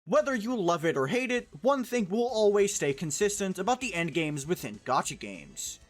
Whether you love it or hate it, one thing will always stay consistent about the endgames within gacha games.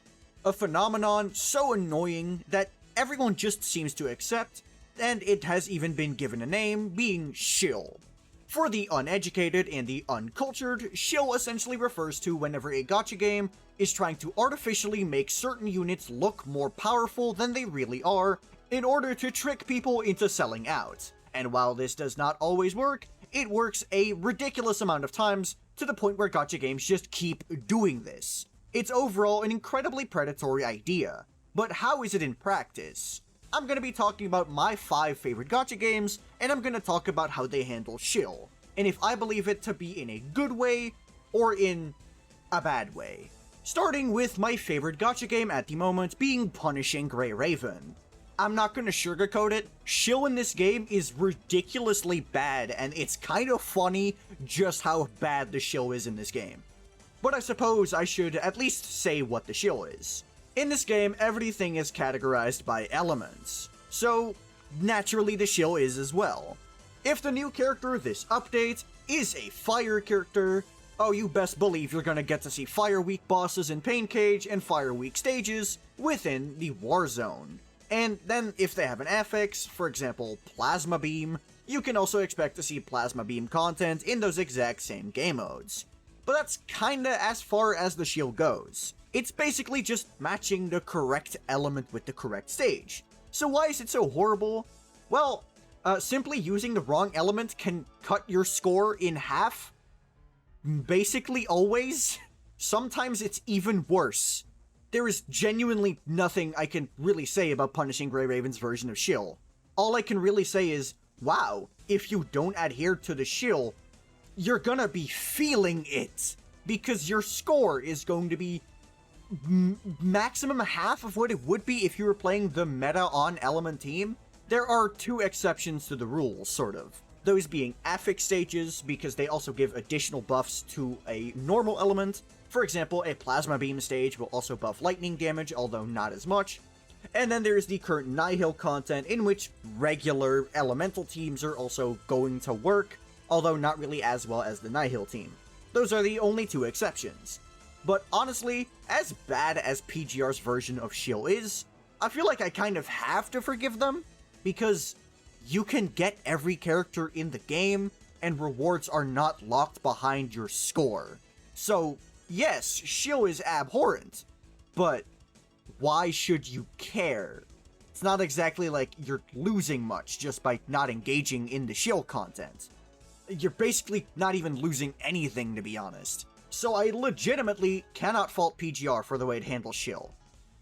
A phenomenon so annoying that everyone just seems to accept, and it has even been given a name, being Shill. For the uneducated and the uncultured, Shill essentially refers to whenever a gacha game is trying to artificially make certain units look more powerful than they really are in order to trick people into selling out. And while this does not always work, it works a ridiculous amount of times to the point where gacha games just keep doing this. It's overall an incredibly predatory idea, but how is it in practice? I'm going to be talking about my 5 favorite gacha games, and I'm going to talk about how they handle Shill, and if I believe it to be in a good way or in a bad way. Starting with my favorite gacha game at the moment being Punishing Gray Raven. I'm not gonna sugarcoat it, Shill in this game is ridiculously bad, and it's kind of funny just how bad the Shill is in this game. But I suppose I should at least say what the Shill is. In this game, everything is categorized by elements, so naturally the Shill is as well. If the new character this update is a fire character, oh, you best believe you're gonna get to see Fire Week bosses in Pain Cage and Fire Week stages within the War Zone. And then if they have an affix, for example Plasma Beam, you can also expect to see Plasma Beam content in those exact same game modes. But that's kinda as far as the Shill goes. It's basically just matching the correct element with the correct stage. So why is it so horrible? Well, simply using the wrong element can cut your score in half. Basically always. Sometimes it's even worse. There is genuinely nothing I can really say about Punishing Gray Raven's version of Shill. All I can really say is, wow, if you don't adhere to the Shill, you're gonna be feeling it, because your score is going to be maximum half of what it would be if you were playing the meta on element team. There are 2 exceptions to the rules, sort of. Those being affix stages, because they also give additional buffs to a normal element. For example, a Plasma Beam stage will also buff lightning damage, although not as much. And then there's the current Nihil content, in which regular elemental teams are also going to work, although not really as well as the Nihil team. Those are the only 2 exceptions. But honestly, as bad as PGR's version of Shill is, I feel like I kind of have to forgive them, because you can get every character in the game, and rewards are not locked behind your score. So, yes, Shill is abhorrent, but why should you care? It's not exactly like you're losing much just by not engaging in the Shill content. You're basically not even losing anything, to be honest. So I legitimately cannot fault PGR for the way it handles Shill.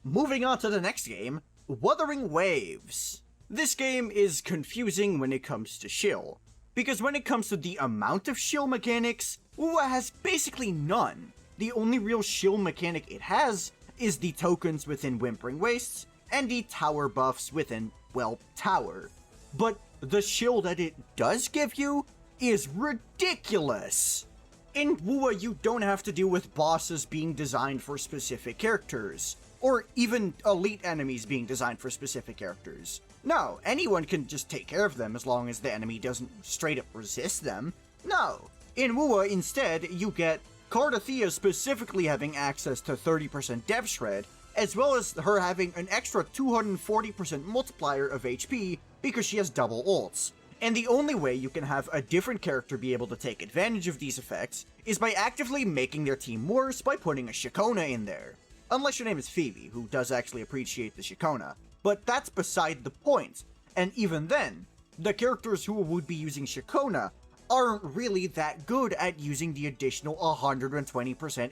Moving on to the next game, Wuthering Waves. This game is confusing when it comes to Shill, because when it comes to the amount of Shill mechanics, UA has basically none. The only real Shill mechanic it has is the tokens within Wuthering Wastes, and the tower buffs within, well, Tower. But the Shill that it does give you is ridiculous! In WUA, you don't have to deal with bosses being designed for specific characters, or even elite enemies being designed for specific characters. No, anyone can just take care of them as long as the enemy doesn't straight up resist them. No. In WUA, instead, you get Cardathea specifically having access to 30% Dev Shred, as well as her having an extra 240% multiplier of HP because she has double ults. And the only way you can have a different character be able to take advantage of these effects is by actively making their team worse by putting a Shikona in there. Unless your name is Phoebe, who does actually appreciate the Shikona. But that's beside the point, and even then, the characters who would be using Shikona aren't really that good at using the additional 120%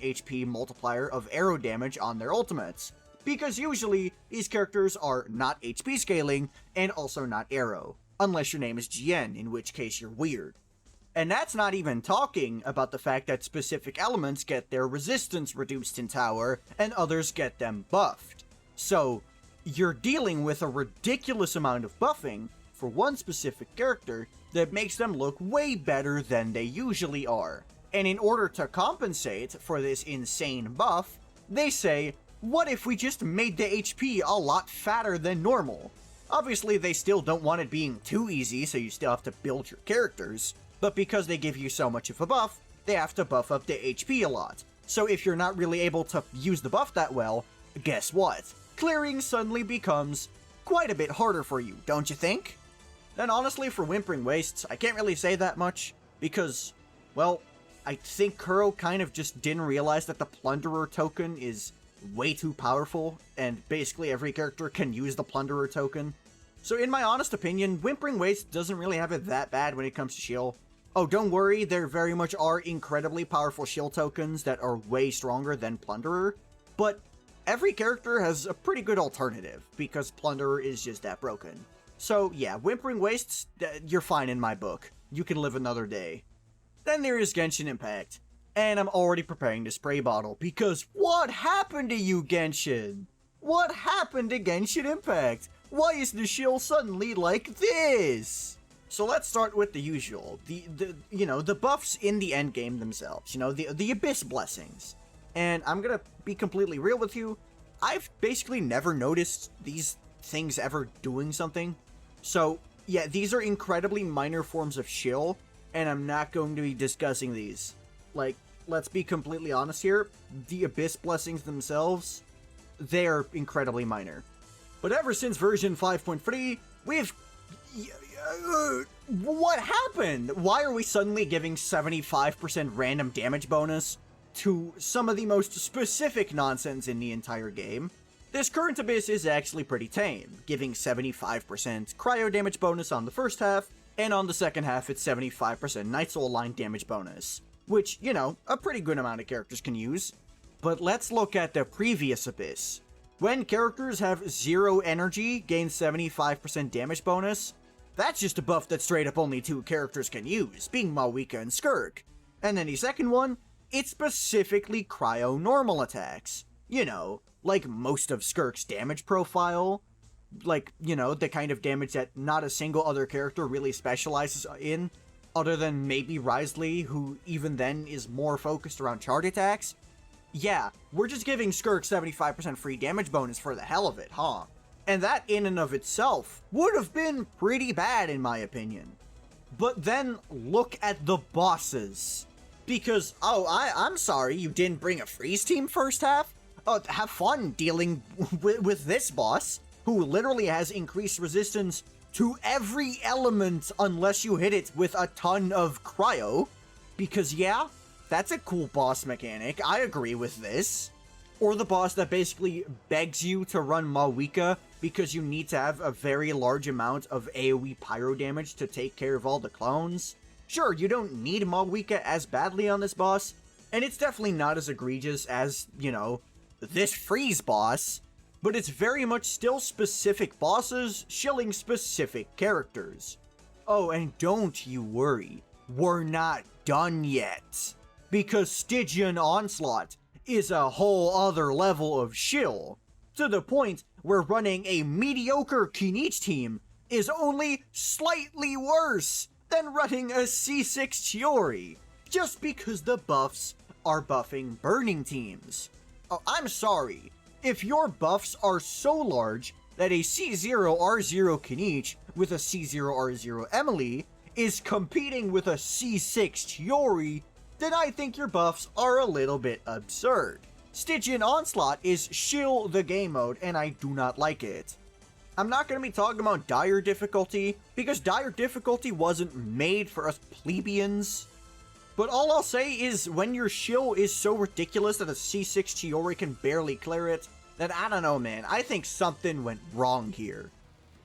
HP multiplier of arrow damage on their ultimates, because usually these characters are not HP scaling and also not arrow. Unless your name is GN, in which case you're weird. And that's not even talking about the fact that specific elements get their resistance reduced in Tower, and others get them buffed. So, you're dealing with a ridiculous amount of buffing for one specific character that makes them look way better than they usually are. And in order to compensate for this insane buff, they say, what if we just made the HP a lot fatter than normal? Obviously, they still don't want it being too easy, so you still have to build your characters, but because they give you so much of a buff, they have to buff up the HP a lot. So if you're not really able to use the buff that well, guess what? Clearing suddenly becomes quite a bit harder for you, don't you think? Then honestly, for Whimpering Wastes, I can't really say that much, because, well, I think Kuro kind of just didn't realize that the Plunderer token is way too powerful, and basically every character can use the Plunderer token. So in my honest opinion, Whimpering Waste doesn't really have it that bad when it comes to Shill. Oh, don't worry, there very much are incredibly powerful Shill tokens that are way stronger than Plunderer, but every character has a pretty good alternative, because Plunderer is just that broken. So yeah, Whimpering Wastes, you're fine in my book. You can live another day. Then there is Genshin Impact, and I'm already preparing to spray bottle, because what happened to you, Genshin? What happened to Genshin Impact? Why is the Shill suddenly like this? So let's start with the usual, the buffs in the endgame themselves, the Abyss Blessings. And I'm gonna be completely real with you, I've basically never noticed these things ever doing something. So yeah, these are incredibly minor forms of Shill, and I'm not going to be discussing these. Like, let's be completely honest here, the Abyss Blessings themselves, they're incredibly minor. But ever since version 5.3, we've... what happened? Why are we suddenly giving 75% random damage bonus to some of the most specific nonsense in the entire game? This current Abyss is actually pretty tame, giving 75% cryo damage bonus on the first half, and on the second half it's 75% Night Soul line damage bonus, which, a pretty good amount of characters can use. But let's look at the previous Abyss. When characters have 0 energy, gain 75% damage bonus, that's just a buff that straight up only 2 characters can use, being Mawika and Skirk. And then the second one, it's specifically cryo normal attacks. Like most of Skirk's damage profile, like, the kind of damage that not a single other character really specializes in, other than maybe Risley, who even then is more focused around charge attacks. Yeah, we're just giving Skirk 75% free damage bonus for the hell of it, huh? And that in and of itself would have been pretty bad in my opinion. But then look at the bosses. Because, I'm sorry, you didn't bring a freeze team first half? Have fun dealing with this boss, who literally has increased resistance to every element unless you hit it with a ton of cryo. Because yeah, that's a cool boss mechanic, I agree with this. Or the boss that basically begs you to run Mawika because you need to have a very large amount of AoE pyro damage to take care of all the clones. Sure, you don't need Mawika as badly on this boss, and it's definitely not as egregious as, this freeze boss, but it's very much still specific bosses shilling specific characters. Oh, and don't you worry, we're not done yet, because Stygian Onslaught is a whole other level of shill, to the point where running a mediocre Kinich team is only slightly worse than running a C6 Chiori, just because the buffs are buffing burning teams. Oh, I'm sorry, if your buffs are so large that a C0R0 Kinich with a C0R0 Emily is competing with a C6 Chiori, then I think your buffs are a little bit absurd. Stygian Onslaught is shill the game mode, and I do not like it. I'm not going to be talking about dire difficulty, because dire difficulty wasn't made for us plebeians. But all I'll say is, when your shill is so ridiculous that a C6 Chiori can barely clear it, then I don't know, man, I think something went wrong here.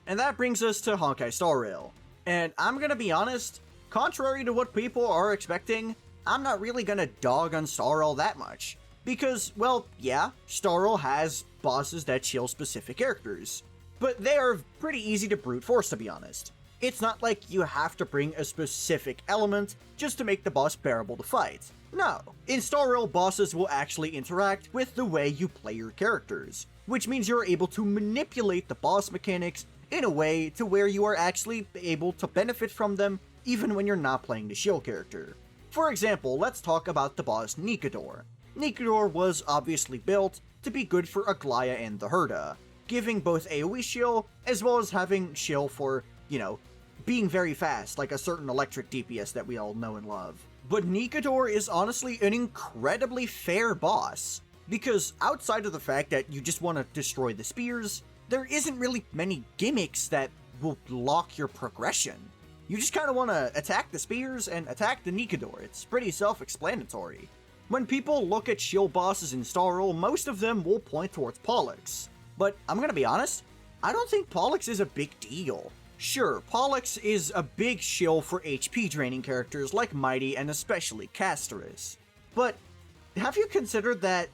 And that brings us to Honkai Star Rail. And I'm going to be honest, contrary to what people are expecting, I'm not really gonna dog on Star Rail that much. Because, well, yeah, Star Rail has bosses that shill specific characters. But they are pretty easy to brute force, to be honest. It's not like you have to bring a specific element just to make the boss bearable to fight. No, in Star Rail, bosses will actually interact with the way you play your characters, which means you're able to manipulate the boss mechanics in a way to where you are actually able to benefit from them even when you're not playing the shill character. For example, let's talk about the boss Nikador. Nikador was obviously built to be good for Aglaya and the Herda, giving both AoE shill as well as having shill for, being very fast, like a certain electric DPS that we all know and love. But Nikador is honestly an incredibly fair boss, because outside of the fact that you just want to destroy the spears, there isn't really many gimmicks that will lock your progression. You just kind of want to attack the spears and attack the Nikador. It's pretty self-explanatory. When people look at Shill bosses in Starl, most of them will point towards Pollux. But I'm gonna be honest, I don't think Pollux is a big deal. Sure, Pollux is a big shill for HP draining characters like Mighty and especially Casterus. But have you considered that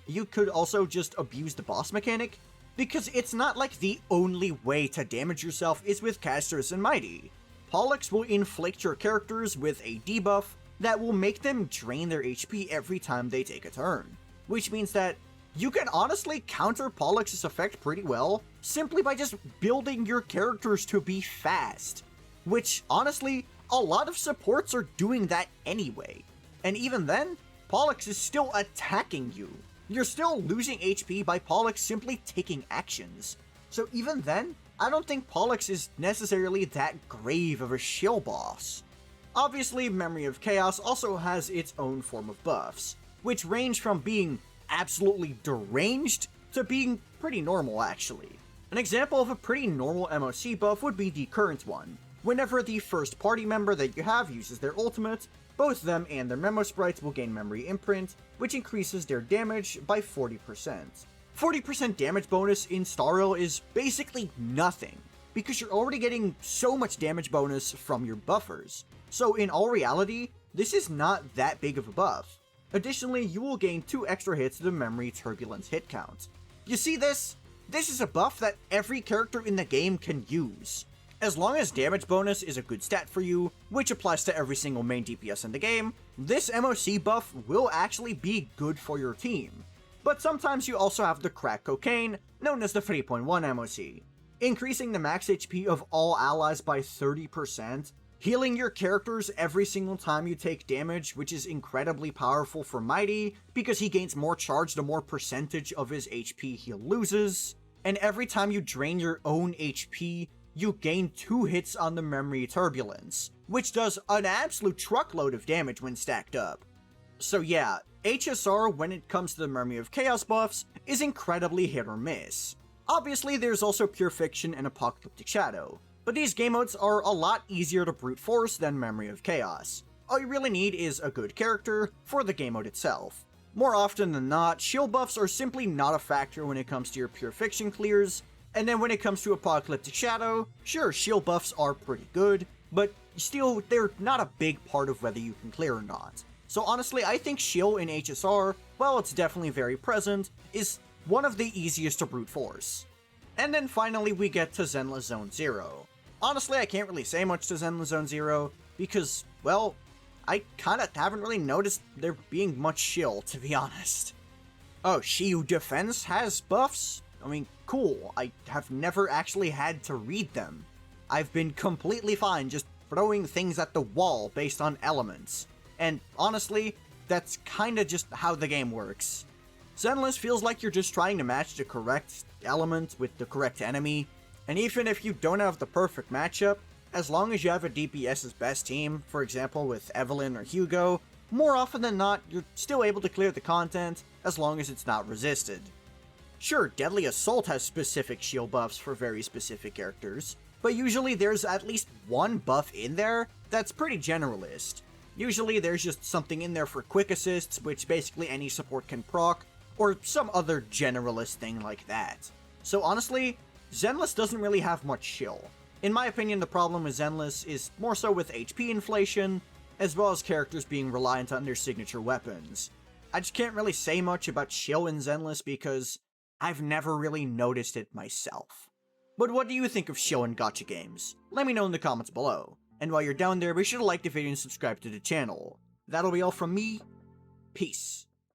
you could also just abuse the boss mechanic? Because it's not like the only way to damage yourself is with Casterus and Mighty. Pollux will inflict your characters with a debuff that will make them drain their HP every time they take a turn. Which means that you can honestly counter Pollux's effect pretty well simply by just building your characters to be fast. Which, honestly, a lot of supports are doing that anyway. And even then, Pollux is still attacking you. You're still losing HP by Pollux simply taking actions. So even then, I don't think Pollux is necessarily that grave of a shill boss. Obviously, Memory of Chaos also has its own form of buffs, which range from being absolutely deranged to being pretty normal actually. An example of a pretty normal MOC buff would be the current one. Whenever the first party member that you have uses their ultimate, both them and their memo sprites will gain Memory Imprint, which increases their damage by 40%. 40% damage bonus in Starl is basically nothing, because you're already getting so much damage bonus from your buffers. So in all reality, this is not that big of a buff. Additionally, you will gain 2 extra hits to the Memory Turbulence hit count. You see this? This is a buff that every character in the game can use. As long as damage bonus is a good stat for you, which applies to every single main DPS in the game, this MOC buff will actually be good for your team. But sometimes you also have the crack cocaine, known as the 3.1 MOC. Increasing the max HP of all allies by 30%, healing your characters every single time you take damage, which is incredibly powerful for Mighty, because he gains more charge the more percentage of his HP he loses. And every time you drain your own HP, you gain 2 hits on the Memory Turbulence, which does an absolute truckload of damage when stacked up. So yeah, HSR when it comes to the Memory of Chaos buffs is incredibly hit or miss. Obviously there's also Pure Fiction and Apocalyptic Shadow, but these game modes are a lot easier to brute force than Memory of Chaos. All you really need is a good character for the game mode itself. More often than not, shield buffs are simply not a factor when it comes to your Pure Fiction clears, and then when it comes to Apocalyptic Shadow, sure, shield buffs are pretty good, but still, they're not a big part of whether you can clear or not. So honestly, I think Shill in HSR, while it's definitely very present, is one of the easiest to brute force. And then finally we get to Zenless Zone 0. Honestly, I can't really say much to Zenless Zone 0, because, well, I kinda haven't really noticed there being much shill, to be honest. Oh, Shiyu Defense has buffs? I mean, cool, I have never actually had to read them. I've been completely fine just throwing things at the wall based on elements. And honestly, that's kinda just how the game works. Zenless feels like you're just trying to match the correct element with the correct enemy, and even if you don't have the perfect matchup, as long as you have a DPS's best team, for example with Evelyn or Hugo, more often than not, you're still able to clear the content as long as it's not resisted. Sure, Deadly Assault has specific shield buffs for very specific characters, but usually there's at least one buff in there that's pretty generalist. Usually there's just something in there for quick assists, which basically any support can proc, or some other generalist thing like that. So honestly, Zenless doesn't really have much shill. In my opinion, the problem with Zenless is more so with HP inflation, as well as characters being reliant on their signature weapons. I just can't really say much about shill in Zenless because I've never really noticed it myself. But what do you think of shill in gacha games? Let me know in the comments below. And while you're down there, be sure to like the video and subscribe to the channel. That'll be all from me. Peace.